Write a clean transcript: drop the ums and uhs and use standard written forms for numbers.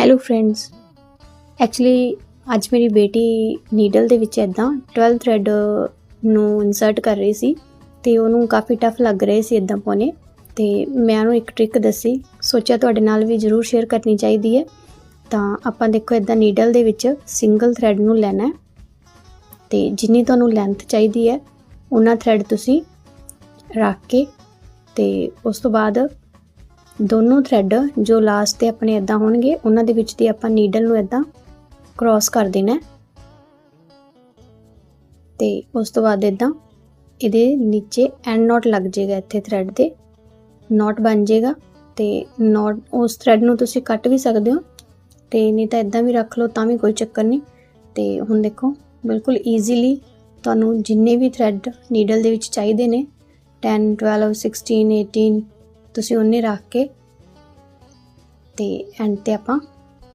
Hello friends, actually ਅੱਜ ਮੇਰੀ ਬੇਟੀ ਨੀਡਲ ਦੇ ਵਿੱਚ ਇੱਦਾਂ 12 ਥਰੈਡ ਨੂੰ ਇਨਸਰਟ ਕਰ ਰਹੀ ਸੀ ਅਤੇ ਉਹਨੂੰ ਕਾਫੀ ਟਫ ਲੱਗ ਰਹੇ ਸੀ ਇੱਦਾਂ ਪਾਉਣੇ। ਅਤੇ ਮੈਂ ਉਹਨੂੰ ਇੱਕ ਟ੍ਰਿਕ ਦੱਸੀ, ਸੋਚਿਆ ਤੁਹਾਡੇ ਨਾਲ ਵੀ ਜ਼ਰੂਰ ਸ਼ੇਅਰ ਕਰਨੀ ਚਾਹੀਦੀ ਹੈ। ਤਾਂ ਆਪਾਂ ਦੇਖੋ ਇੱਦਾਂ ਨੀਡਲ ਦੇ ਵਿੱਚ ਸਿੰਗਲ ਥਰੈਡ ਨੂੰ ਲੈਣਾ ਅਤੇ ਜਿੰਨੀ ਤੁਹਾਨੂੰ ਲੈਂਥ ਚਾਹੀਦੀ ਹੈ ਉਹਨਾਂ ਥਰੈਡ ਤੁਸੀਂ ਰੱਖ ਕੇ ਅਤੇ ਉਸ ਤੋਂ ਬਾਅਦ ਦੋਨੋਂ ਥਰੈਡ ਜੋ ਲਾਸਟ 'ਤੇ ਆਪਣੇ ਇੱਦਾਂ ਹੋਣਗੇ ਉਹਨਾਂ ਦੇ ਵਿੱਚ ਦੀ ਆਪਾਂ ਨੀਡਲ ਨੂੰ ਇੱਦਾਂ ਕ੍ਰੋਸ ਕਰ ਦੇਣਾ ਅਤੇ ਉਸ ਤੋਂ ਬਾਅਦ ਇੱਦਾਂ ਇਹਦੇ ਨੀਚੇ ਐਂਡ ਨੋਟ ਲੱਗ ਜਾਏਗਾ, ਇੱਥੇ ਥਰੈਡ 'ਤੇ ਨੋਟ ਬਣ ਜਾਏਗਾ। ਅਤੇ ਨੋਟ ਉਸ ਥਰੈਡ ਨੂੰ ਤੁਸੀਂ ਕੱਟ ਵੀ ਸਕਦੇ ਹੋ ਅਤੇ ਨਹੀਂ ਤਾਂ ਇੱਦਾਂ ਵੀ ਰੱਖ ਲਓ ਤਾਂ ਵੀ ਕੋਈ ਚੱਕਰ ਨਹੀਂ। ਅਤੇ ਹੁਣ ਦੇਖੋ ਬਿਲਕੁਲ ਈਜ਼ੀਲੀ ਤੁਹਾਨੂੰ ਜਿੰਨੇ ਵੀ ਥਰੈਡ ਨੀਡਲ ਦੇ ਵਿੱਚ ਚਾਹੀਦੇ ਨੇ 10, 12, 16, 18 ਤੁਸੀਂ ਉਹਨੇ ਰੱਖ ਕੇ ਅਤੇ ਐਂਡ 'ਤੇ ਆਪਾਂ